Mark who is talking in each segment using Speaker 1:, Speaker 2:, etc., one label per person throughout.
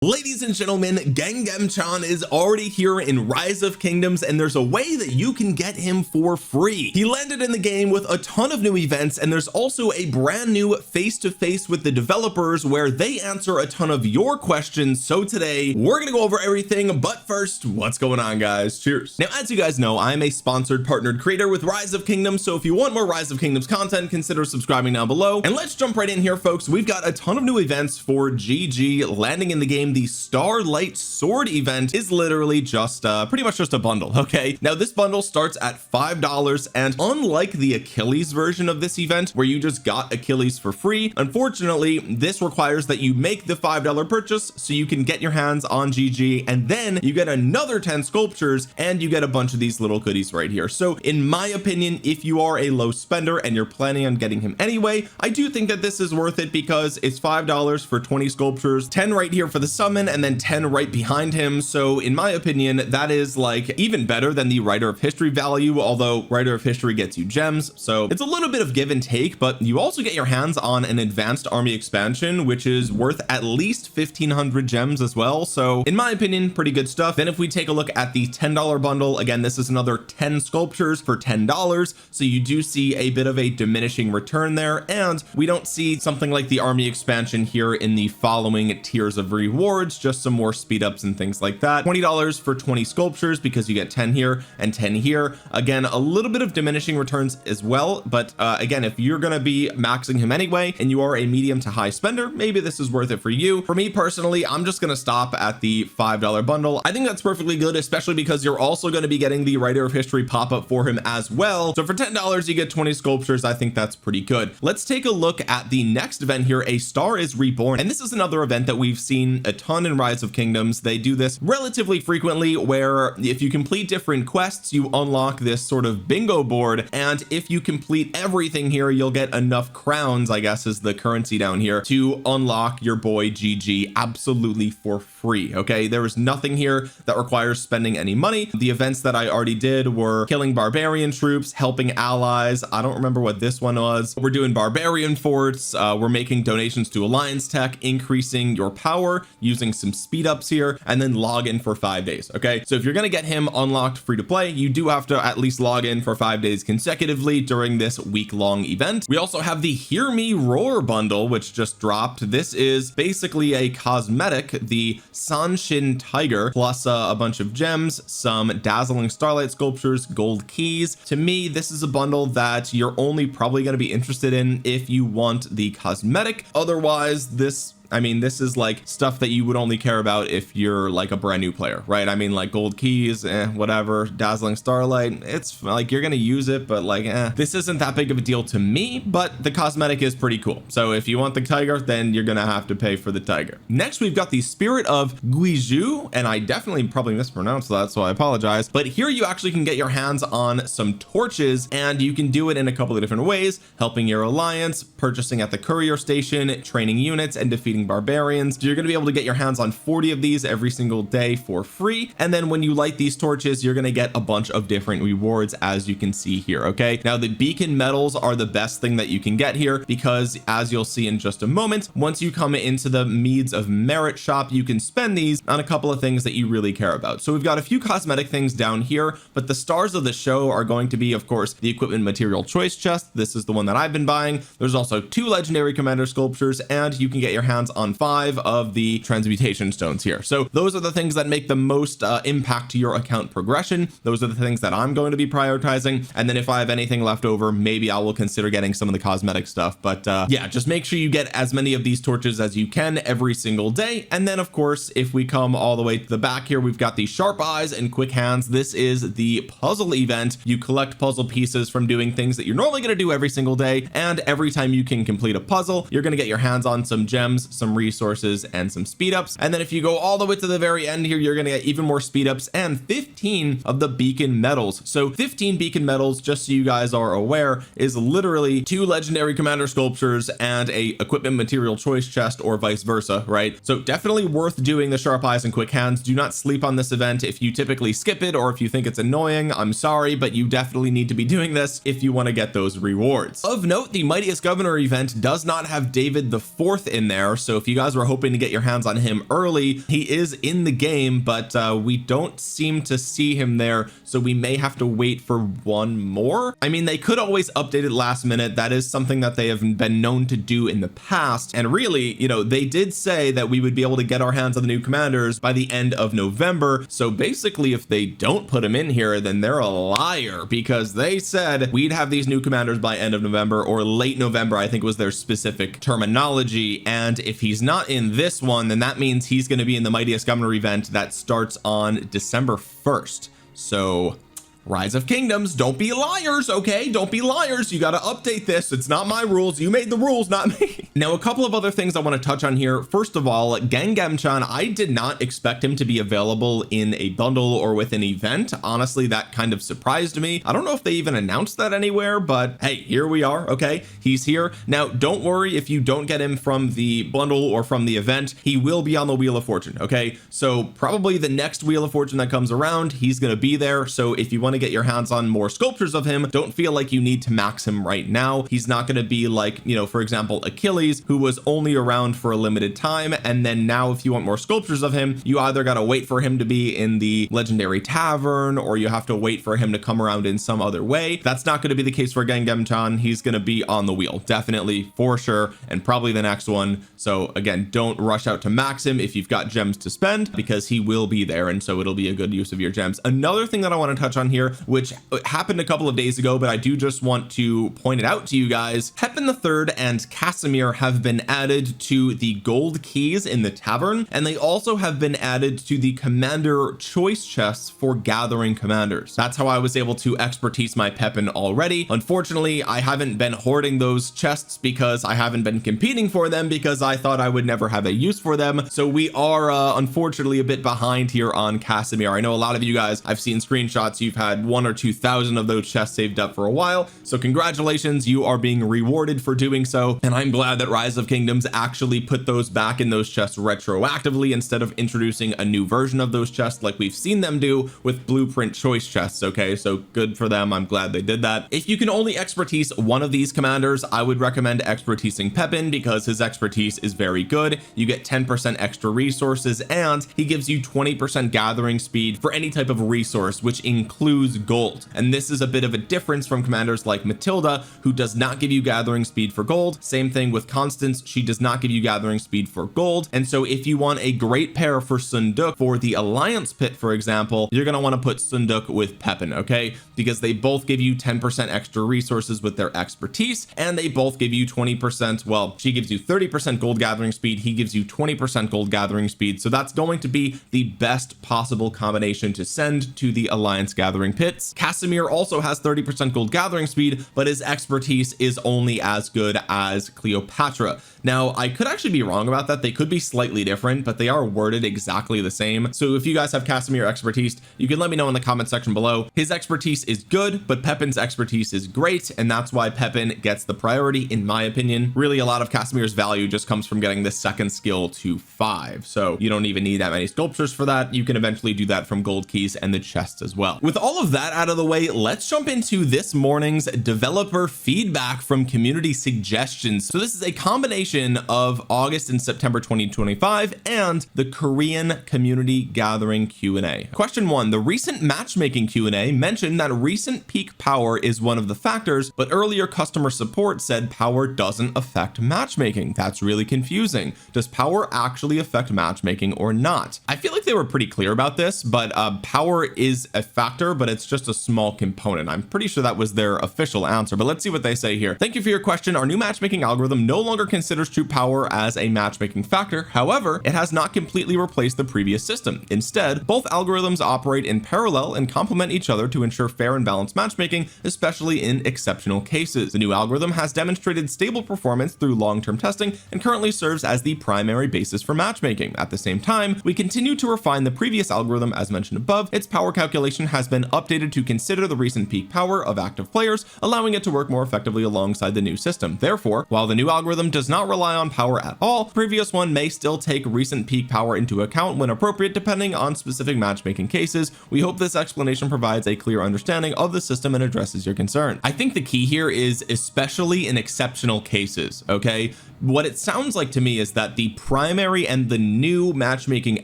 Speaker 1: Ladies and gentlemen, Gangnam-chan is already here in Rise of Kingdoms, and there's a way that you can get him for free. He landed in the game with a ton of new events, and there's also a brand new face-to-face with the developers where they answer a ton of your questions. So today we're gonna go over everything, but first, what's going on, guys? Cheers. Now, as you guys know, I'm a sponsored partnered creator with Rise of Kingdoms, so if you want more Rise of Kingdoms content, consider subscribing down below. And let's jump right in here, folks. We've got a ton of new events for GG landing in the game. The Starlight Sword event is literally just pretty much just a bundle. Okay, now this bundle starts at $5, and unlike the Achilles version of this event where you just got Achilles for free, unfortunately this requires that you make the $5 purchase so you can get your hands on GG, and then you get another 10 sculptures and you get a bunch of these little goodies right here. So in my opinion, if you are a low spender and you're planning on getting him anyway, I do think that this is worth it because it's $5 for 20 sculptures, 10 right here for the summon, and then 10 right behind him. So in my opinion, that is like even better than the Writer of History value, although Writer of History gets you gems, so it's a little bit of give and take. But you also get your hands on an advanced army expansion, which is worth at least 1,500 gems as well. So in my opinion, pretty good stuff. Then if we take a look at the $10 bundle, again, this is another 10 sculptures for $10, so you do see a bit of a diminishing return there, and we don't see something like the army expansion here in the following tiers of rewards, just some more speed ups and things like that. $20 for 20 sculptures because you get 10 here and 10 here. Again, a little bit of diminishing returns as well, but again, if you're going to be maxing him anyway and you are a medium to high spender, maybe this is worth it for you. For me personally, I'm just going to stop at the $5 bundle. I think that's perfectly good, especially because you're also going to be getting the Writer of History pop-up for him as well. So for $10 you get 20 sculptures. I think that's pretty good. Let's take a look at the next event here. A Star is Reborn, and this is another event that we've seen a ton in Rise of Kingdoms. They do this relatively frequently, where if you complete different quests, you unlock this sort of bingo board, and if you complete everything here, you'll get enough crowns, I guess is the currency down here, to unlock your boy GG absolutely for free. Okay, there is nothing here that requires spending any money. The events that I already did were killing barbarian troops, helping allies. I don't remember what this one was. We're doing barbarian forts, we're making donations to alliance tech, increasing your power, using some speed ups here, and then log in for 5 days. Okay, so if you're going to get him unlocked free to play, you do have to at least log in for 5 days consecutively during this week-long event. We also have the Hear Me Roar bundle, which just dropped. This is basically a cosmetic, the Sanshin Tiger, plus a bunch of gems, some dazzling starlight sculptures, gold keys. To me, this is a bundle that you're only probably going to be interested in if you want the cosmetic. Otherwise, this is like stuff that you would only care about if you're like a brand new player, right? I mean, like gold keys, whatever, dazzling starlight, it's like you're gonna use it, but like this isn't that big of a deal to me. But the cosmetic is pretty cool, so if you want the tiger, then you're gonna have to pay for the tiger. Next, we've got the Spirit of Guizhou, and I definitely probably mispronounced that, so I apologize. But here you actually can get your hands on some torches, and you can do it in a couple of different ways: helping your alliance, purchasing at the courier station, training units, and defeating barbarians. So you're going to be able to get your hands on 40 of these every single day for free, and then when you light these torches, you're going to get a bunch of different rewards, as you can see here. Okay, now the beacon medals are the best thing that you can get here, because as you'll see in just a moment, once you come into the Meads of Merit shop, you can spend these on a couple of things that you really care about. So we've got a few cosmetic things down here, but the stars of the show are going to be, of course, the equipment material choice chest. This is the one that I've been buying. There's also 2 legendary commander sculptures, and you can get your hands on 5 of the transmutation stones here. So those are the things that make the most impact to your account progression. Those are the things that I'm going to be prioritizing, and then if I have anything left over, maybe I will consider getting some of the cosmetic stuff. But yeah, just make sure you get as many of these torches as you can every single day. And then of course, if we come all the way to the back here, we've got the Sharp Eyes and Quick Hands. This is the puzzle event. You collect puzzle pieces from doing things that you're normally going to do every single day, and every time you can complete a puzzle, you're going to get your hands on some gems, some resources, and some speed ups. And then if you go all the way to the very end here, you're going to get even more speed ups and 15 of the beacon medals. So 15 beacon medals, just so you guys are aware, is literally 2 legendary commander sculptures and a equipment material choice chest, or vice versa, right? So definitely worth doing the Sharp Eyes and Quick Hands. Do not sleep on this event. If you typically skip it, or if you think it's annoying, I'm sorry, but you definitely need to be doing this if you want to get those rewards. Of note, the Mightiest Governor event does not have David the Fourth in there, so so if you guys were hoping to get your hands on him early, he is in the game, but we don't seem to see him there, so we may have to wait for one more. I mean, they could always update it last minute. That is something that they have been known to do in the past, and really, you know, they did say that we would be able to get our hands on the new commanders by the end of November. So basically, if they don't put him in here, then they're a liar, because they said we'd have these new commanders by end of November or late November, I think was their specific terminology. And if he's not in this one, then that means he's going to be in the Mightiest Governor event that starts on December 1st. So Rise of Kingdoms, don't be liars, okay? Don't be liars. You got to update this. It's not my rules. You made the rules, not me. Now, a couple of other things I want to touch on here. First of all, Gangnam-chan, I did not expect him to be available in a bundle or with an event. Honestly, that kind of surprised me. I don't know if they even announced that anywhere, but hey, here we are, okay? He's here. Now, don't worry if you don't get him from the bundle or from the event. He will be on the Wheel of Fortune, okay? So probably the next Wheel of Fortune that comes around, he's going to be there. So if you want to get your hands on more sculptures of him, don't feel like you need to max him right now. He's not going to be like, you know, for example, Achilles, who was only around for a limited time, and then now if you want more sculptures of him, you either got to wait for him to be in the legendary tavern, or you have to wait for him to come around in some other way. That's not going to be the case for Gangnam-chan. He's going to be on the wheel, definitely, for sure, and probably the next one. So again, don't rush out to max him if you've got gems to spend, because he will be there, and so it'll be a good use of your gems. Another thing that I want to touch on here, which happened a couple of days ago, but I do just want to point it out to you guys. Pepin III and Casimir have been added to the gold keys in the tavern, and they also have been added to the commander choice chests for gathering commanders. That's how I was able to expertise my Pepin already. Unfortunately, I haven't been hoarding those chests because I haven't been competing for them, because I thought I would never have a use for them. So we are unfortunately a bit behind here on Casimir. I know a lot of you guys, I've seen screenshots, you've had 1,000 or 2,000 of those chests saved up for a while, so congratulations, you are being rewarded for doing so. And I'm glad that Rise of Kingdoms actually put those back in those chests retroactively instead of introducing a new version of those chests like we've seen them do with blueprint choice chests. Okay, so good for them. I'm glad they did that. If you can only expertise one of these commanders, I would recommend expertising Pepin, because his expertise is very good. You get 10% extra resources, and he gives you 20% gathering speed for any type of resource, which includes gold. And this is a bit of a difference from commanders like Matilda, who does not give you gathering speed for gold. Same thing with Constance, she does not give you gathering speed for gold. And so if you want a great pair for Sunduk for the Alliance pit, for example, you're going to want to put Sunduk with Pepin, okay? Because they both give you 10% extra resources with their expertise, and they both give you 20%, well, she gives you 30% gold gathering speed, he gives you 20% gold gathering speed. So that's going to be the best possible combination to send to the Alliance gathering pits. Casimir also has 30% gold gathering speed, but his expertise is only as good as Cleopatra. Now, I could actually be wrong about that. They could be slightly different, but they are worded exactly the same. So if you guys have Casimir expertise, you can let me know in the comment section below. His expertise is good, but Pepin's expertise is great, and that's why Pepin gets the priority, in my opinion. Really, a lot of Casimir's value just comes from getting the second skill to 5, so you don't even need that many sculptures for that. You can eventually do that from gold keys and the chests as well. With all of that out of the way, let's jump into this morning's developer feedback from community suggestions. So this is a combination of August and September 2025 and the Korean community gathering Q&A. Question 1, the recent matchmaking Q&A mentioned that recent peak power is one of the factors, but earlier customer support said power doesn't affect matchmaking. That's really confusing. Does power actually affect matchmaking or not? I feel like they were pretty clear about this, but power is a factor, but it's just a small component. I'm pretty sure that was their official answer, but let's see what they say here. Thank you for your question. Our new matchmaking algorithm no longer considers true power as a matchmaking factor. However, it has not completely replaced the previous system. Instead, both algorithms operate in parallel and complement each other to ensure fair and balanced matchmaking, especially in exceptional cases. The new algorithm has demonstrated stable performance through long-term testing and currently serves as the primary basis for matchmaking. At the same time, we continue to refine the previous algorithm as mentioned above. Its power calculation has been updated to consider the recent peak power of active players, allowing it to work more effectively alongside the new system. Therefore, while the new algorithm does not rely on power at all, the previous one may still take recent peak power into account when appropriate, depending on specific matchmaking cases. We hope this explanation provides a clear understanding of the system and addresses your concern. I think the key here is especially in exceptional cases, okay? what it sounds like to me is that the primary and the new matchmaking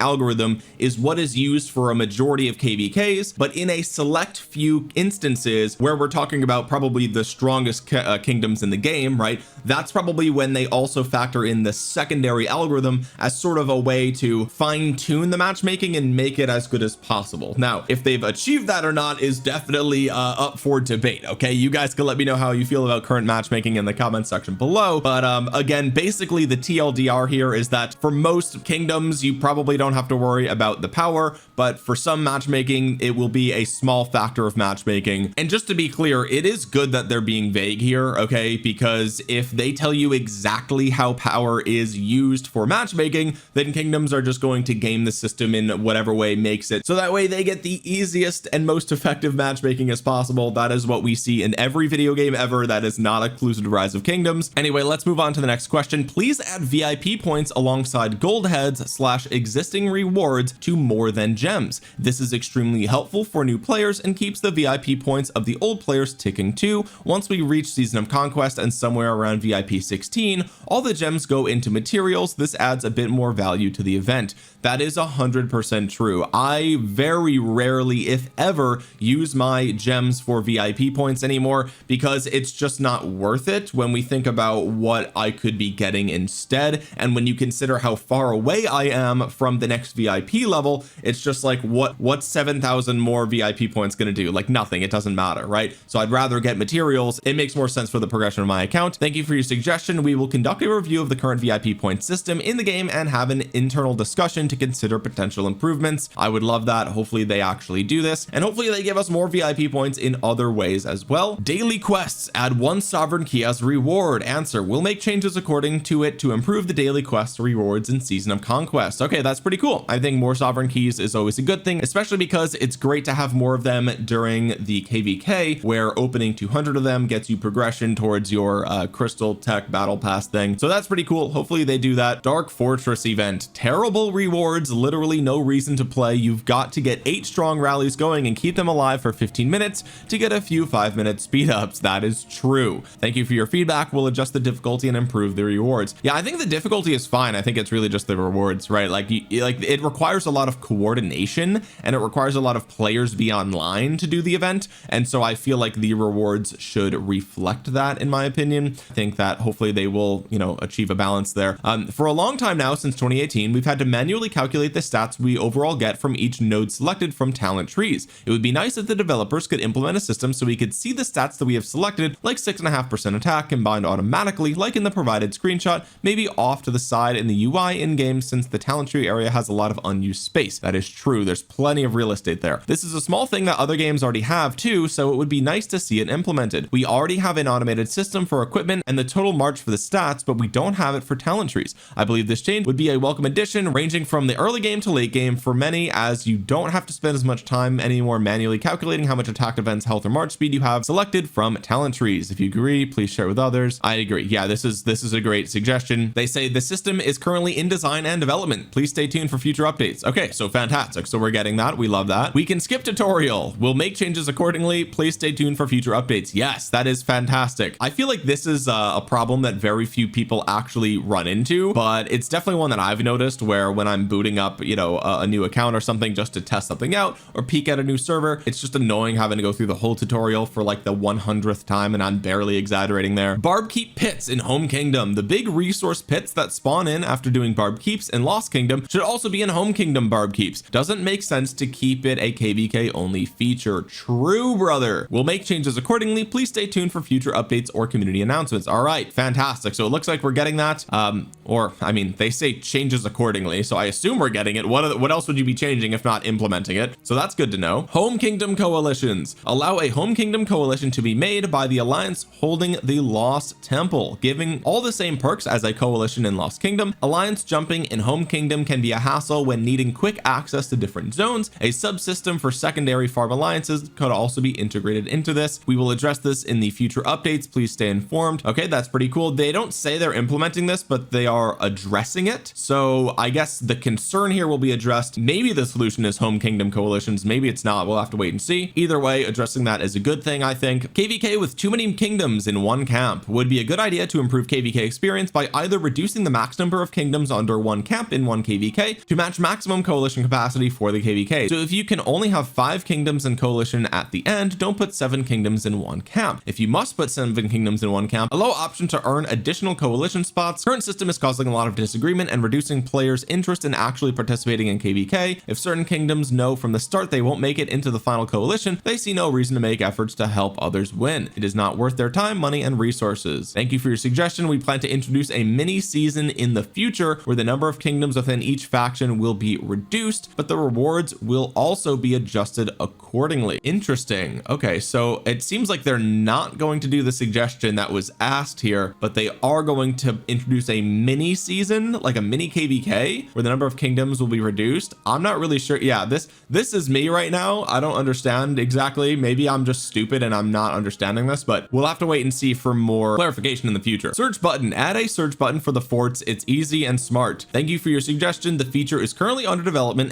Speaker 1: algorithm is what is used for a majority of KvKs, but in a select few instances where we're talking about probably the strongest kingdoms in the game, right, that's probably when they also factor in the secondary algorithm as sort of a way to fine-tune the matchmaking and make it as good as possible. Now, if they've achieved that or not is definitely up for debate. Okay, you guys can let me know how you feel about current matchmaking in the comment section below, but again, basically the TLDR here is that for most kingdoms you probably don't have to worry about the power, but for some matchmaking it will be a small factor of matchmaking. And just to be clear, it is good that they're being vague here, okay, because if they tell you exactly how power is used for matchmaking, then kingdoms are just going to game the system in whatever way makes it so that way they get the easiest and most effective matchmaking as possible. That is what we see in every video game ever that is not exclusive to Rise of Kingdoms. Anyway, let's move on to the next question. Please add VIP points alongside gold heads / existing rewards to more than gems. This is extremely helpful for new players and keeps the VIP points of the old players ticking too. Once we reach Season of Conquest and somewhere around VIP 16, all the gems go into materials. This adds a bit more value to the event. That is 100% true. I very rarely, if ever, use my gems for VIP points anymore because it's just not worth it when we think about what I could be getting instead. And when you consider how far away I am from the next VIP level, it's just like what's 7,000 more VIP points going to do? Like nothing. It doesn't matter, right? So I'd rather get materials. It makes more sense for the progression of my account. Thank you for your suggestion. We will conduct a review of the current VIP point system in the game and have an internal discussion to consider potential improvements. I would love that. Hopefully they actually do this, and hopefully they give us more VIP points in other ways as well. Daily quests add 1 sovereign key as reward. Answer: we'll make changes according to it to improve the daily quest rewards in Season of Conquest. Okay, that's pretty cool. I think more sovereign keys is always a good thing, especially because it's great to have more of them during the KvK, where opening 200 of them gets you progression towards your crystal tech battle pass thing. So that's pretty cool. Hopefully they do that. Dark Fortress event, terrible rewards, literally no reason to play. You've got to get 8 strong rallies going and keep them alive for 15 minutes to get a few 5-minute speed ups. That is true. Thank you for your feedback. We'll adjust the difficulty and improve the rewards. Yeah, I think the difficulty is fine. I think it's really just the rewards, right? Like it requires a lot of coordination and it requires a lot of players be online to do the event, and so I feel like the rewards should reflect that, in my opinion. I think that hopefully they will, you know, achieve a balance there. For a long time now, since 2018, we've had to manually calculate the stats we overall get from each node selected from talent trees. It would be nice if the developers could implement a system so we could see the stats that we have selected, like 6.5% attack combined automatically like in the provided screenshot, maybe off to the side in the UI in game, since the talent tree area has a lot of unused space. That is true. There's plenty of real estate there. This is a small thing that other games already have too, so it would be nice to see it implemented. We already have an automated system for equipment and the total march for the stats, but we don't have it for talent trees. I believe this change would be a welcome addition, ranging from the early game to late game for many, as you don't have to spend as much time anymore manually calculating how much attack, defense, health, or march speed you have selected from talent trees. If you agree, please share with others. I agree. Yeah, this is a great suggestion. They say the system is currently in design and development. Please stay tuned for future updates. Okay, so fantastic. So we're getting that. We love that. We can skip tutorial. We'll make changes accordingly. Please stay tuned for future updates. Yes, that is fantastic. I feel like this is a problem that very few people actually run into, but it's definitely one that I've noticed, where when I'm booting up, you know, a new account or something just to test something out or peek at a new server, it's just annoying having to go through the whole tutorial for like the 100th time, and I'm barely exaggerating there. Barb keep pits in Home Kingdom. The big resource pits that spawn in after doing Barb keeps in Lost Kingdom should also be in Home Kingdom Barb keeps. Doesn't make sense to keep it a KvK only feature. True, brother. We'll make changes accordingly. Please stay tuned for future updates or community announcements. All right, fantastic. So it looks like we're getting that. Or I mean, they say changes accordingly, so I assume we're getting it. What else would you be changing if not implementing it? So that's good to know. Home Kingdom coalitions allow a Home Kingdom coalition to be made by the alliance holding the Lost Temple, giving all the same perks as a coalition in Lost Kingdom. Alliance jumping in Home Kingdom can be a hassle when needing quick access to different zones. A subsystem for secondary farm alliances could also be integrated into this. We will address this in the future updates. Please stay informed. Okay, that's pretty cool. They don't say they're implementing this, but they are addressing it. So I guess the concern here will be addressed. Maybe the solution is home kingdom coalitions, maybe it's not, we'll have to wait and see. Either way, addressing that is a good thing, I think. KvK with too many kingdoms in one camp would be a good idea to improve KvK experience by either reducing the max number of kingdoms under one camp in one KvK to match maximum coalition capacity for the KvK. So if you can only have 5 kingdoms in coalition at the end, don't put 7 kingdoms in one camp. If you must put 7 kingdoms in one camp, allow option to earn additional coalition spots. Current system is causing a lot of disagreement and reducing players' interest in actually participating in KvK. If certain kingdoms know from the start they won't make it into the final coalition, they see no reason to make efforts to help others win. It is not worth their time, money, and resources. Thank you for your suggestion. We plan to introduce a mini season in the future where the number of kingdoms within each faction will be reduced, but the rewards will also be adjusted accordingly. Interesting. Okay, so it seems like they're not going to do the suggestion that was asked here, but they are going to introduce a mini season, like a mini KvK, where the number of kingdoms will be reduced. I'm not really sure. Yeah, this is me right now. I don't understand exactly. Maybe I'm just stupid and I'm not understanding this, but we'll have to wait and see for more clarification in the future. Search button. Add a search button for the forts. It's easy and smart. Thank you for your suggestion. The feature is currently under development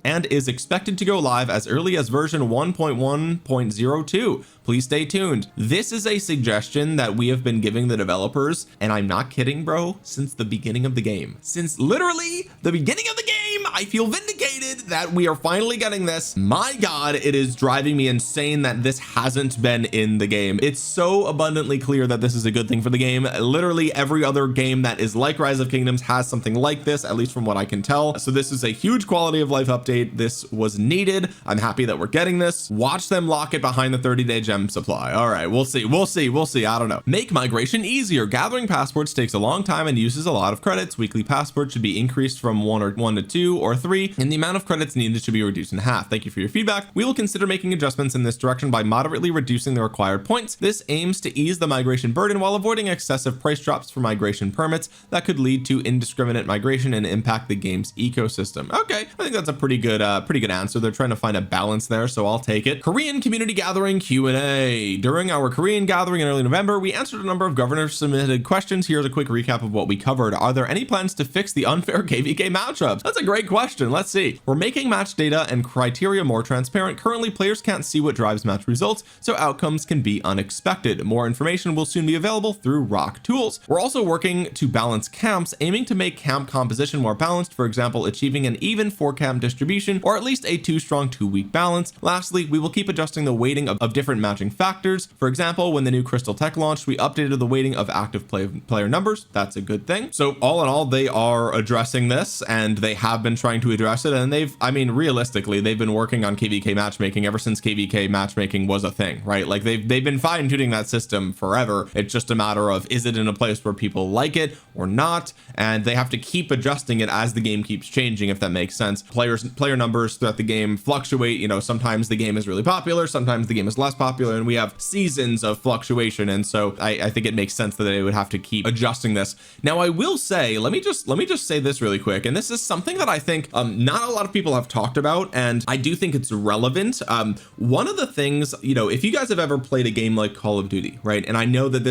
Speaker 1: and is expected to go live as early as version 1.1.02. Please stay tuned. This is a suggestion that we have been giving the developers, and I'm not kidding, bro, since the beginning of the game. Since literally the beginning of the game, I feel vindicated that we are finally getting this. My God, it is driving me insane that this hasn't been in the game. It's so abundantly clear that this is a good thing for the game. Literally every other game that is like Rise of Kingdoms has something like this, at least from what I can tell. So this is a huge quality of life update. This was needed. I'm happy that we're getting this. Watch them lock it behind the 30-day gem supply. All right, we'll see. I don't know. Make migration easier. Gathering passports takes a long time and uses a lot of credits. Weekly passports should be increased from 1 to 2 or 3, and the amount of credits needed should be reduced in half. Thank you for your feedback. We will consider making adjustments in this direction by moderately reducing the required points. This aims to ease the migration burden while avoiding excessive price drops for migration permits that could lead to indiscriminate migration and impact the game's ecosystem. Okay, I think that's a pretty good answer. They're trying to find a balance there, so I'll take it. Korean community gathering Q&A. During our Korean gathering in early November, we answered a number of governor submitted questions. Here's a quick recap of what we covered. Are there any plans to fix the unfair KvK matchups? That's a great question. Let's see. We're making match data and criteria more transparent. Currently, players can't see what drives match results, so outcomes can be unexpected. More information will soon be available through Rock Tools. We're also working to balance camps, aiming to make camp composition more balanced, for example, achieving an even 4-camp distribution, or at least a 2-strong 2-weak balance. Lastly, we will keep adjusting the weighting of different matching factors. For example, when the new Crystal Tech launched, we updated the weighting of active player numbers. That's a good thing. So all in all, they are addressing this, and they have been trying to address it, and realistically, they've been working on KvK matchmaking ever since KvK matchmaking was a thing, right? Like they've been fine-tuning that system forever. It's just a matter of, is it in a place where people like it or not? And they have to keep adjusting it as the game keeps changing, if that makes sense. Player numbers throughout the game fluctuate. You know, sometimes the game is really popular, sometimes the game is less popular, and we have seasons of fluctuation. And so I think it makes sense that they would have to keep adjusting this. Now, I will say, let me just say this really quick, and this is something that I think not a lot of people have talked about, and I do think it's relevant. One of the things, you know, if you guys have ever played a game like Call of Duty, right, and I know that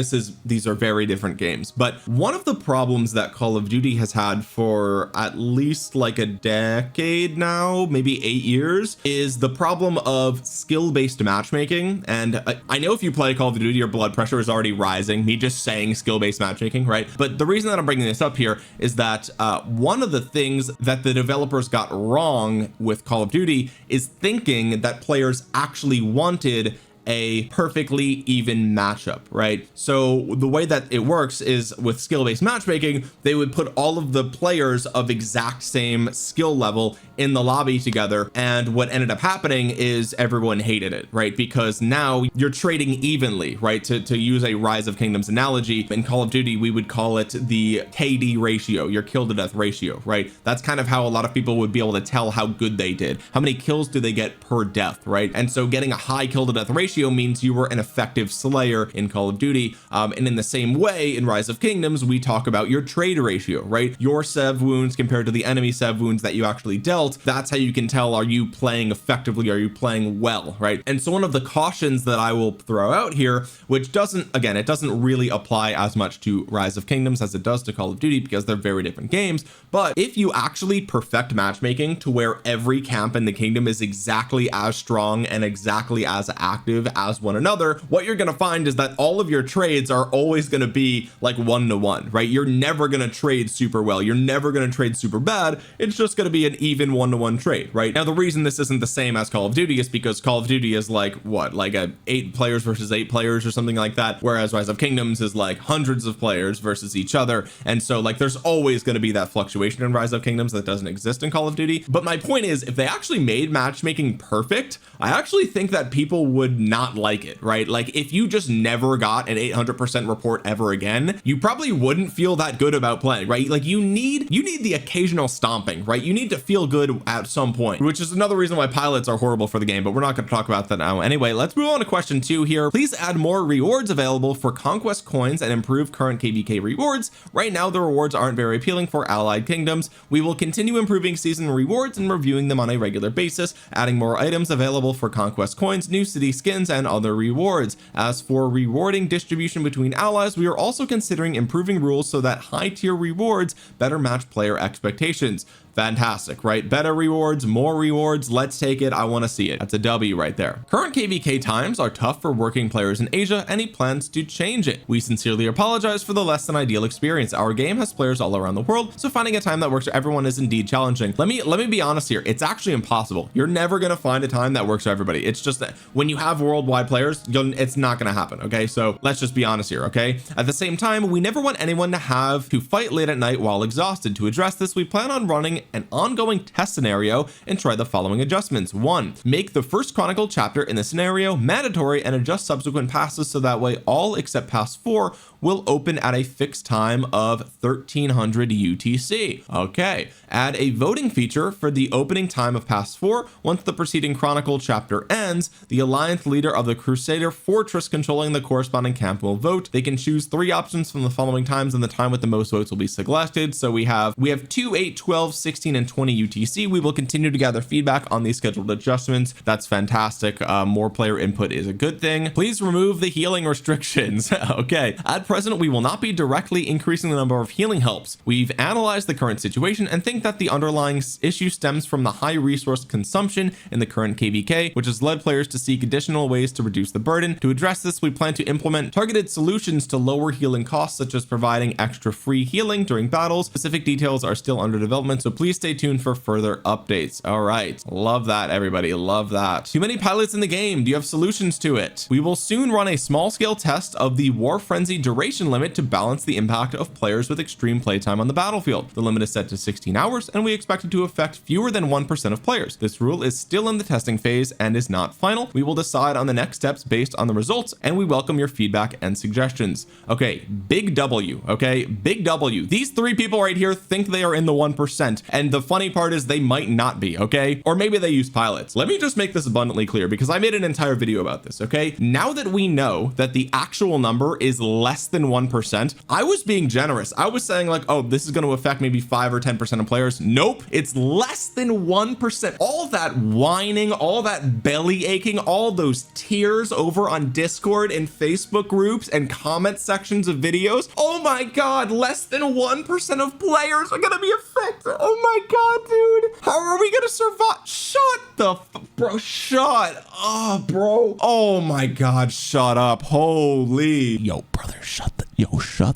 Speaker 1: these are very different games, but one of the problems that Call of Duty has had for at least like a decade now, maybe 8 years, is the problem of skill-based matchmaking. And I know if you play Call of Duty, your blood pressure is already rising, me just saying skill-based matchmaking, right? But the reason that I'm bringing this up here is that one of the things that the developers got wrong with Call of Duty is thinking that players actually wanted a perfectly even matchup, right? So the way that it works is with skill-based matchmaking, they would put all of the players of exact same skill level in the lobby together, and what ended up happening is everyone hated it, right? Because now you're trading evenly, right? To use a Rise of Kingdoms analogy, in Call of Duty we would call it the KD ratio, your kill to death ratio, right? That's kind of how a lot of people would be able to tell how good they did. How many kills do they get per death, right? And so getting a high kill to death ratio ratio means you were an effective slayer in Call of Duty. And in the same way, in Rise of Kingdoms, we talk about your trade ratio, right? Your sev wounds compared to the enemy sev wounds that you actually dealt. That's how you can tell, are you playing effectively? Are you playing well, right? And so one of the cautions that I will throw out here, which doesn't, again, it doesn't really apply as much to Rise of Kingdoms as it does to Call of Duty, because they're very different games. But if you actually perfect matchmaking to where every camp in the kingdom is exactly as strong and exactly as active as one another, what you're going to find is that all of your trades are always going to be like 1-to-1, right? You're never going to trade super well. You're never going to trade super bad. It's just going to be an even 1-to-1 trade, right? Now, the reason this isn't the same as Call of Duty is because Call of Duty is like what, like a 8 players versus 8 players or something like that, whereas Rise of Kingdoms is like hundreds of players versus each other. And so like there's always going to be that fluctuation in Rise of Kingdoms that doesn't exist in Call of Duty. But my point is, if they actually made matchmaking perfect, I actually think that people would not like it, right? Like if you just never got an 800% report ever again, you probably wouldn't feel that good about playing, right? Like you need the occasional stomping, right? You need to feel good at some point, which is another reason why pilots are horrible for the game, but we're not going to talk about that now. Anyway, let's move on to question 2 here. Please add more rewards available for conquest coins and improve current KvK rewards. Right now, the rewards aren't very appealing for allied kingdoms. We will continue improving season rewards and reviewing them on a regular basis, adding more items available for conquest coins, new city skins, and other rewards. As for rewarding distribution between allies, we are also considering improving rules so that high tier rewards better match player expectations. Fantastic, right? Better rewards, more rewards. Let's take it. I want to see it. That's a W right there. Current KvK times are tough for working players in Asia, and he plans to change it. We sincerely apologize for the less than ideal experience. Our game has players all around the world, so finding a time that works for everyone is indeed challenging. Let me be honest here. It's actually impossible. You're never going to find a time that works for everybody. It's just that when you have worldwide players, it's not going to happen. Okay, so let's just be honest here. Okay, at the same time, we never want anyone to have to fight late at night while exhausted. To address this, we plan on running an ongoing test scenario and try the following adjustments. 1, make the first chronicle chapter in the scenario mandatory and adjust subsequent passes so that way all except pass 4 will open at a fixed time of 1300 UTC. Okay, add a voting feature for the opening time of pass 4. Once the preceding chronicle chapter ends, the alliance leader of the Crusader fortress controlling the corresponding camp will vote. They can choose 3 options from the following times, and the time with the most votes will be selected. So we have 2, 8, 12, 16, and 20 UTC. We will continue to gather feedback on these scheduled adjustments. That's fantastic. More player input is a good thing. Please remove the healing restrictions. Okay, at present we will not be directly increasing the number of healing helps. We've analyzed the current situation and think that the underlying issue stems from the high resource consumption in the current KvK, which has led players to seek additional ways to reduce the burden. To address this, we plan to implement targeted solutions to lower healing costs, such as providing extra free healing during battles. Specific details are still under development, so please stay tuned for further updates. All right, love that, everybody, love that. Too many pilots in the game. Do you have solutions to it? We will soon run a small scale test of the war frenzy duration limit to balance the impact of players with extreme playtime on the battlefield. The limit is set to 16 hours and we expect it to affect fewer than 1% of players. This rule is still in the testing phase and is not final. We will decide on the next steps based on the results, and we welcome your feedback and suggestions. Okay, big W. Okay, big W. These 3 people right here think they are in the 1%, and the funny part is they might not be. Okay, or maybe they use pilots. Let me just make this abundantly clear, because I made an entire video about this. Okay, now that we know that the actual number is less than 1%, I was being generous. I was saying like, oh, this is going to affect maybe 5 or 10% of players. Nope, it's less than 1%. All that whining, all that belly aching, all those tears over on Discord and Facebook groups and comment sections of videos. Oh my God, less than 1% of players are going to be affected. Oh my God, dude, how are we going to survive? Shut the bro, shut up, bro. Oh my God, shut up. Holy, yo, brother, shut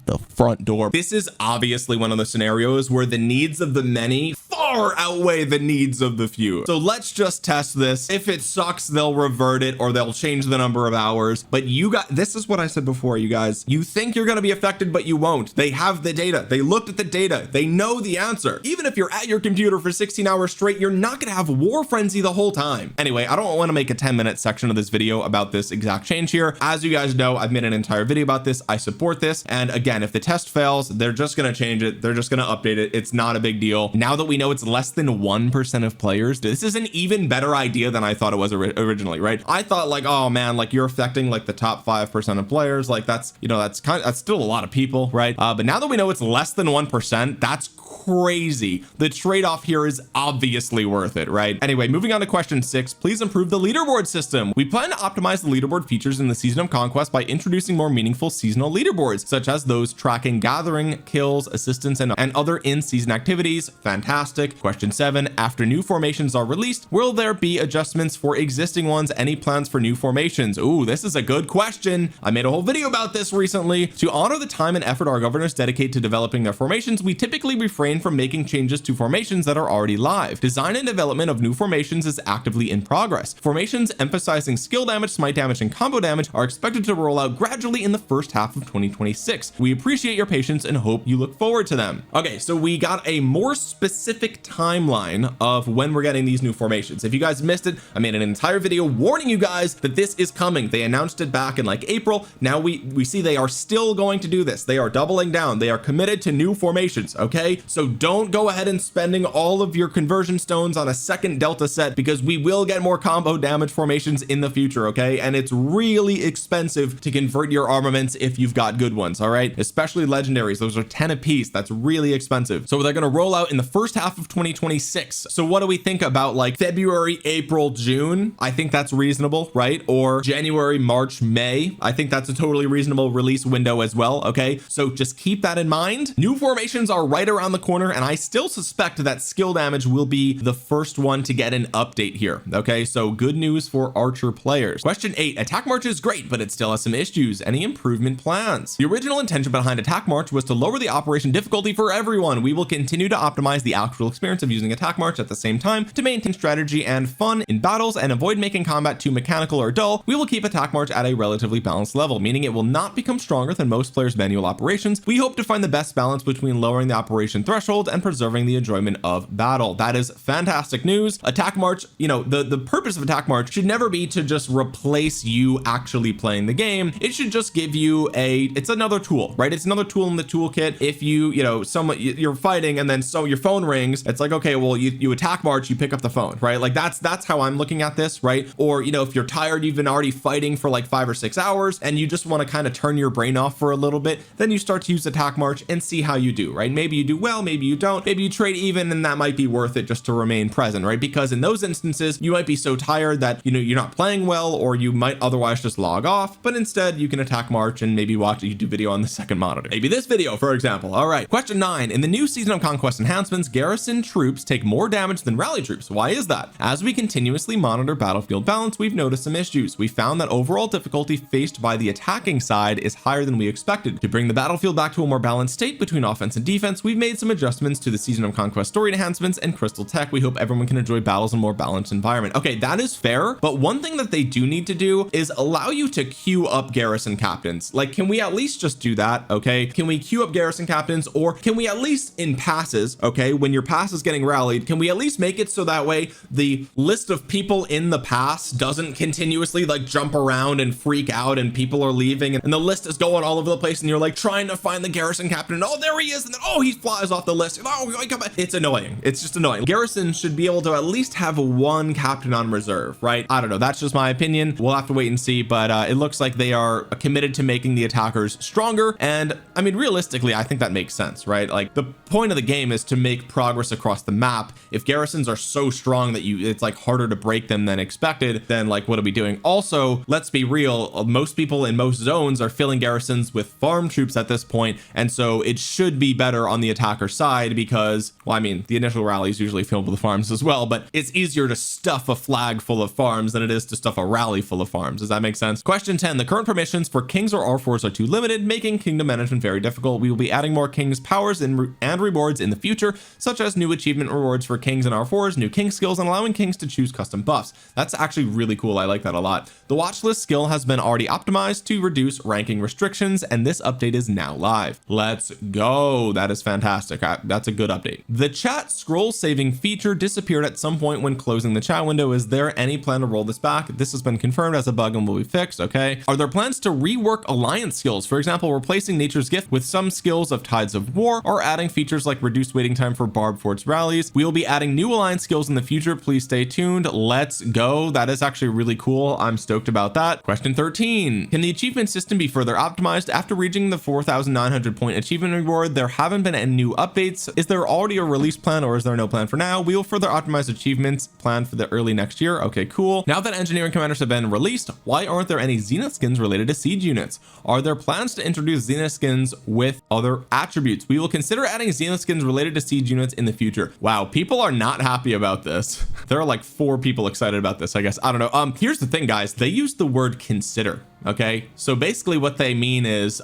Speaker 1: the front door. This is obviously one of the scenarios where the needs of the many far outweigh the needs of the few. So let's just test this. If it sucks, they'll revert it or they'll change the number of hours. But you got, this is what I said before, you guys. You think you're going to be affected, but you won't. They have the data. They looked at the data. They know the answer. Even if you're at your computer for 16 hours straight, you're not going to have war frenzy the whole time. Anyway, I don't want to make a 10-minute section of this video about this exact change here. As you guys know, I've made an entire video about this. I support this. And again, if the test fails, they're just going to change it. They're just going to update it. It's not a big deal. Now that we know it's less than 1% of players. This is an even better idea than I thought it was originally, right? I thought like, oh man, like you're affecting like the top 5% of players. Like that's, you know, that's still a lot of people, right? But now that we know it's less than 1%, that's crazy. The trade-off here is obviously worth it, right? Anyway, moving on to question 6, please improve the leaderboard system. We plan to optimize the leaderboard features in the Season of Conquest by introducing more meaningful seasonal leaderboards, such as those tracking gathering, kills, assistance, and other in-season activities. Fantastic. Question 7, after new formations are released, will there be adjustments for existing ones? Any plans for new formations? Ooh, this is a good question. I made a whole video about this recently. To honor the time and effort our governors dedicate to developing their formations, we typically refrain from making changes to formations that are already live. Design and development of new formations is actively in progress. Formations emphasizing skill damage, smite damage, and combo damage are expected to roll out gradually in the first half of 2026. We appreciate your patience and hope you look forward to them. Okay, so we got a more specific timeline of when we're getting these new formations. If you guys missed it, I made an entire video warning you guys that this is coming. They announced it back in like April. Now we see they are still going to do this. They are doubling down. They are committed to new formations. Okay, so don't go ahead and spending all of your conversion stones on a second Delta set, because we will get more combo damage formations in the future. Okay, and it's really expensive to convert your armaments if you've got good ones. All right, especially legendaries. Those are 10 a piece. That's really expensive. So they're going to roll out in the first half of 2026. So what do we think about like February, April, June? I think that's reasonable, right? Or January, March, May. I think that's a totally reasonable release window as well. Okay, so just keep that in mind. New formations are right around the corner, and I still suspect that skill damage will be the first one to get an update here. Okay, so good news for archer players. Question 8, attack march is great, but it still has some issues. Any improvement plans? The original intention behind attack march was to lower the operation difficulty for everyone. We will continue to optimize the actual experience of using attack march at the same time to maintain strategy and fun in battles and avoid making combat too mechanical or dull. We will keep attack march at a relatively balanced level, meaning it will not become stronger than most players' manual operations. We hope to find the best balance between lowering the operation threshold and preserving the enjoyment of battle. That is fantastic news. Attack march, you know, the purpose of attack march should never be to just replace you actually playing the game. It should just give you it's another tool, right? It's another tool in the toolkit. If you're fighting and then so your phone rings, it's like, okay, well, you attack march, you pick up the phone, right? Like that's how I'm looking at this, right? Or, you know, if you're tired, you've been already fighting for like 5 or 6 hours and you just want to kind of turn your brain off for a little bit, then you start to use attack march and see how you do, right? Maybe you do well, maybe you don't, maybe you trade even, and that might be worth it just to remain present, right? Because in those instances, you might be so tired that, you know, you're not playing well, or you might otherwise just log off, but instead you can attack march and maybe watch a YouTube video on the second monitor. Maybe this video, for example. All right. Question 9. In the new Season of Conquest enhancements, garrison troops take more damage than rally troops. Why is that? As we continuously monitor battlefield balance, we've noticed some issues. We found that overall difficulty faced by the attacking side is higher than we expected. To bring the battlefield back to a more balanced state between offense and defense, we've made some adjustments to the Season of Conquest story enhancements and crystal tech. We hope everyone can enjoy battles in a more balanced environment. Okay, that is fair, but one thing that they do need to do is allow you to queue up garrison captains. Like, can we at least just do that? Okay, can we queue up garrison captains, or can we at least in passes, okay, when your pass is getting rallied, can we at least make it so that way the list of people in the pass doesn't continuously like jump around and freak out and people are leaving and the list is going all over the place and you're like trying to find the garrison captain and oh, there he is, and then oh, he flies off the list. Oh, it's annoying. It's just annoying. Garrison should be able to at least have one captain on reserve, right? I don't know, that's just my opinion. We'll have to wait and see, but it looks like they are committed to making the attackers stronger, and I mean, realistically, I think that makes sense, right? Like, the point of the game is to make progress across the map. If garrisons are so strong that it's like harder to break them than expected, then like, what are we doing? Also, let's be real, most people in most zones are filling garrisons with farm troops at this point, and so it should be better on the attacker side because, well, I mean, the initial rally is usually filled with farms as well, but it's easier to stuff a flag full of farms than it is to stuff a rally full of farms. Does that make sense? Question 10. The current permissions for kings or R4s are too limited, making kingdom management very difficult. We will be adding more kings powers and rewards in the future, such as new achievement rewards for kings and R4s, new king skills, and allowing kings to choose custom buffs. That's actually really cool. I like that a lot. The watch list skill has been already optimized to reduce ranking restrictions, and this update is now live. Let's go. That is fantastic. fantastic. That's a good update. The chat scroll saving feature disappeared at some point when closing the chat window. Is there any plan to roll this back? This has been confirmed as a bug and will be fixed. Okay. Are there plans to rework alliance skills? For example, replacing nature's gift with some skills of tides of war, or adding features like reduced waiting time for Barb forts rallies. We will be adding new alliance skills in the future. Please stay tuned. Let's go. That is actually really cool. I'm stoked about that. Question 13. Can the achievement system be further optimized? After reaching the 4,900 point achievement reward, there haven't been any new updates. Is there already a release plan, or is there no plan for now? We will further optimize achievements planned for the early next year. Okay, cool. Now that engineering commanders have been released, why aren't there any Zenith skins related to siege units? Are there plans to introduce Zenith skins with other attributes? We will consider adding Zenith skins related to siege units in the future. Wow, people are not happy about this. There are like 4 people excited about this, I guess. I don't know. Here's the thing, guys. They use the word consider. Okay, so basically what they mean is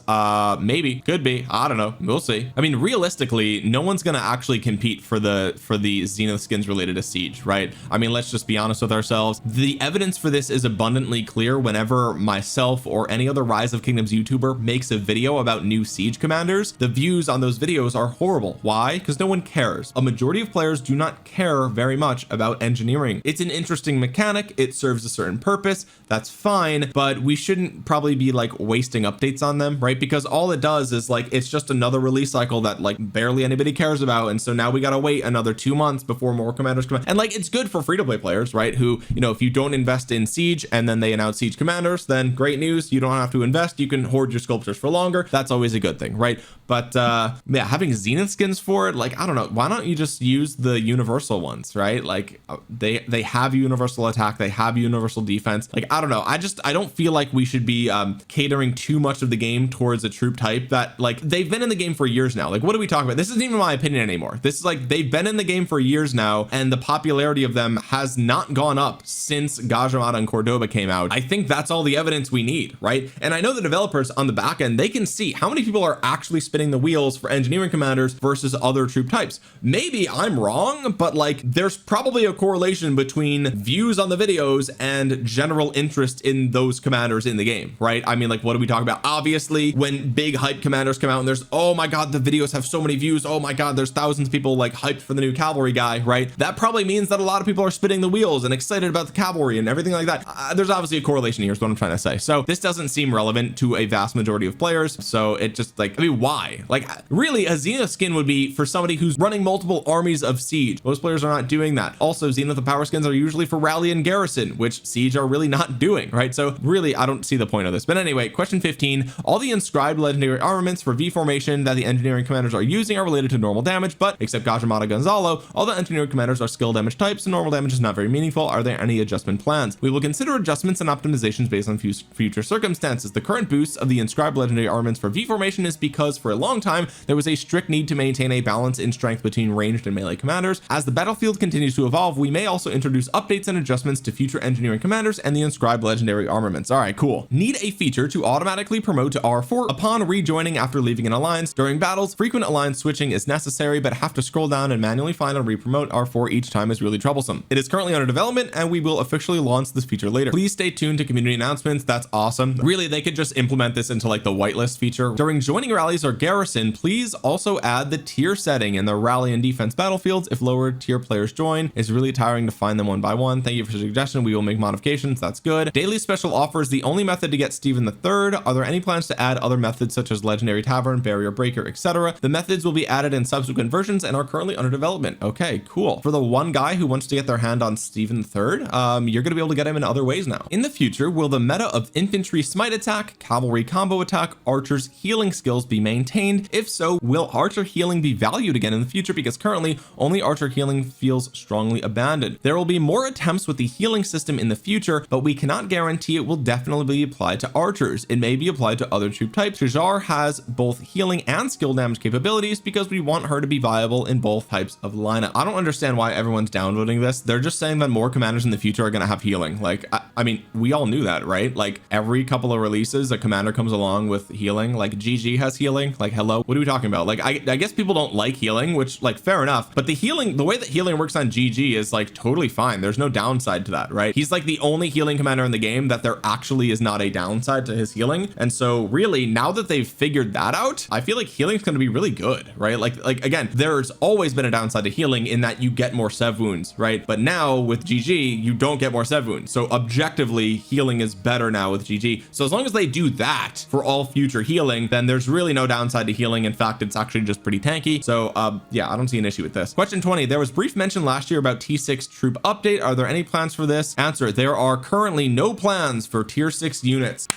Speaker 1: maybe, could be, I don't know, we'll see. I mean, realistically, no one's gonna actually compete for the Zenith skins related to siege, right? I mean, let's just be honest with ourselves. The evidence for this is abundantly clear whenever myself or any other Rise of Kingdoms YouTuber makes a video about new siege commanders. The views on those videos are horrible. Why? Because no one cares. A majority of players do not care very much about engineering. It's an interesting mechanic, it serves a certain purpose, that's fine, but we shouldn't probably be like wasting updates on them, right? Because all it does is like, it's just another release cycle that like barely anybody cares about, and so now we gotta wait another 2 months before more commanders come out. And like, it's good for free-to-play players, right, who, you know, if you don't invest in siege and then they announce siege commanders, then great news, you don't have to invest, you can hoard your sculptures for longer. That's always a good thing, right? But yeah, having Zenith skins for it, like, I don't know, why don't you just use the universal ones, right? Like they have universal attack, they have universal defense. Like, I don't know, I don't feel like we should be catering too much of the game towards a troop type that, like, they've been in the game for years now. Like, what are we talking about? This isn't even my opinion anymore. This is like, they've been in the game for years now, and the popularity of them has not gone up since Gajamada and Cordoba came out. I think that's all the evidence we need, right? And I know the developers on the back end, they can see how many people are actually spinning the wheels for engineering commanders versus other troop types. Maybe I'm wrong, but like, there's probably a correlation between views on the videos and general interest in those commanders in the game, right? I mean, like, what are we talking about? Obviously, when big hype commanders come out and there's, oh my god, the videos have so many views, oh my god, there's thousands of people like hyped for the new cavalry guy, right? That probably means that a lot of people are spinning the wheels and excited about the cavalry and everything like that. There's obviously a correlation here is what I'm trying to say. So this doesn't seem relevant to a vast majority of players. So it just, like, I mean, why? Like, really, a Zenith skin would be for somebody who's running multiple armies of siege. Most players are not doing that. Also, Zenith and power skins are usually for rally and garrison, which siege are really not doing, right? So really, I don't see the point of this. But anyway, question 15, all the inscribed legendary armaments for V formation that the engineering commanders are using are related to normal damage, but except Gajamada Gonzalo, all the engineering commanders are skill damage types, and normal damage is not very meaningful. Are there any adjustment plans? We will consider adjustments and optimizations based on future circumstances. The current boost of the inscribed legendary armaments for V formation is because for a long time there was a strict need to maintain a balance in strength between ranged and melee commanders. As the battlefield continues to evolve, we may also introduce updates and adjustments to future engineering commanders and the inscribed legendary armaments. All right, cool. Need a feature to automatically promote to R4 upon rejoining after leaving an alliance. During battles, frequent alliance switching is necessary, but have to scroll down and manually find and re-promote R4 each time is really troublesome. It is currently under development, and we will officially launch this feature later. Please stay tuned to community announcements. That's awesome. Really, they could just implement this into like the whitelist feature. During joining rallies or garrison, please also add the tier setting in the rally and defense battlefields. If lower tier players join, it's really tiring to find them one by one. Thank you for the suggestion. We will make modifications. That's good. Daily special offer is the only method to get Stephen III. Are there any plans to add other methods such as legendary tavern, barrier breaker, etc.? The methods will be added in subsequent versions and are currently under development. Okay, cool. For the one guy who wants to get their hand on Stephen III, you're going to be able to get him in other ways now. In the future, will the meta of infantry smite attack, cavalry combo attack, archers healing skills be maintained? If so, will archer healing be valued again in the future? Because currently only archer healing feels strongly abandoned. There will be more attempts with the healing system in the future, but we cannot guarantee it will definitely be applied to archers. It may be applied to other troop types. Shajar has both healing and skill damage capabilities because we want her to be viable in both types of lineup. I don't understand why everyone's downvoting this. They're just saying that more commanders in the future are going to have healing. Like, I mean, we all knew that, right? Like, every couple of releases a commander comes along with healing. Like, GG has healing. Like, hello, what are we talking about? Like, I guess people don't like healing, which, like, fair enough, but the healing, the way that healing works on GG is like totally fine. There's no downside to that, right? He's like the only healing commander in the game that there actually is not not a downside to his healing. And so really, now that they've figured that out, I feel like healing is going to be really good, right? Like again, there's always been a downside to healing in that you get more sev wounds, right? But now with GG, you don't get more sev wounds. So objectively, healing is better now with GG. So as long as they do that for all future healing, then there's really no downside to healing. In fact, it's actually just pretty tanky. So yeah, I don't see an issue with this. Question 20, there was brief mention last year about T6 troop update. Are there any plans for this? Answer, there are currently no plans for tier 6 units.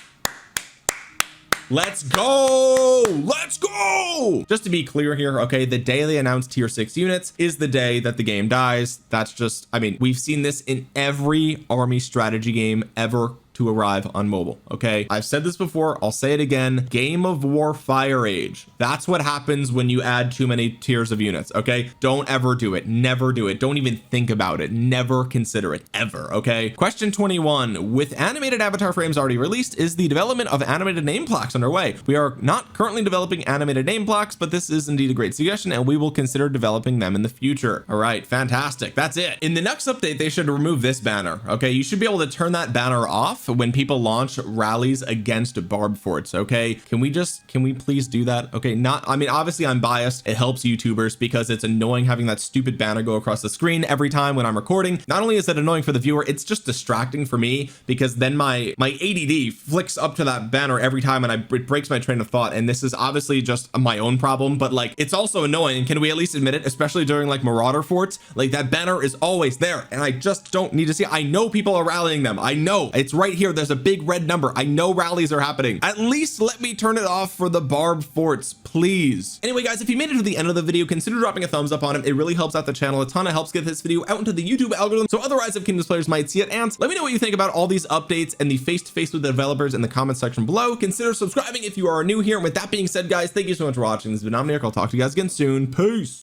Speaker 1: Let's go. Let's go. Just to be clear here, okay, the day they announced tier 6 units is the day that the game dies. That's just, I mean, we've seen this in every army strategy game ever to arrive on mobile. Okay, I've said this before, I'll say it again. Game of War Fire Age, that's what happens when you add too many tiers of units. Okay, don't ever do it. Never do it. Don't even think about it. Never consider it ever. Okay, question 21, with animated avatar frames already released, is the development of animated name plaques underway? We are not currently developing animated name plaques, but this is indeed a great suggestion and we will consider developing them in the future. All right, fantastic. That's it. In the next update, they should remove this banner. Okay, you should be able to turn that banner off when people launch rallies against Barb forts. Okay, can we please do that? Okay, not, I mean, obviously I'm biased. It helps YouTubers because it's annoying having that stupid banner go across the screen every time when I'm recording. Not only is it annoying for the viewer, it's just distracting for me because then my ADD flicks up to that banner every time and it breaks my train of thought. And this is obviously just my own problem, but like, it's also annoying. Can we at least admit it? Especially during like Marauder forts, like that banner is always there and I just don't need to see it. I know people are rallying them. I know it's right here. There's a big red number. I know rallies are happening. At least let me turn it off for the Barb forts, please. Anyway, guys, if you made it to the end of the video, consider dropping a thumbs up on it. It really helps out the channel a ton. It helps get this video out into the YouTube algorithm so other Rise of Kingdoms players might see it. And let me know what you think about all these updates and the face-to-face with the developers in the comment section below. Consider subscribing if you are new here. And with that being said, guys, thank you so much for watching. This has been Omniarch. I'll talk to you guys again soon. Peace.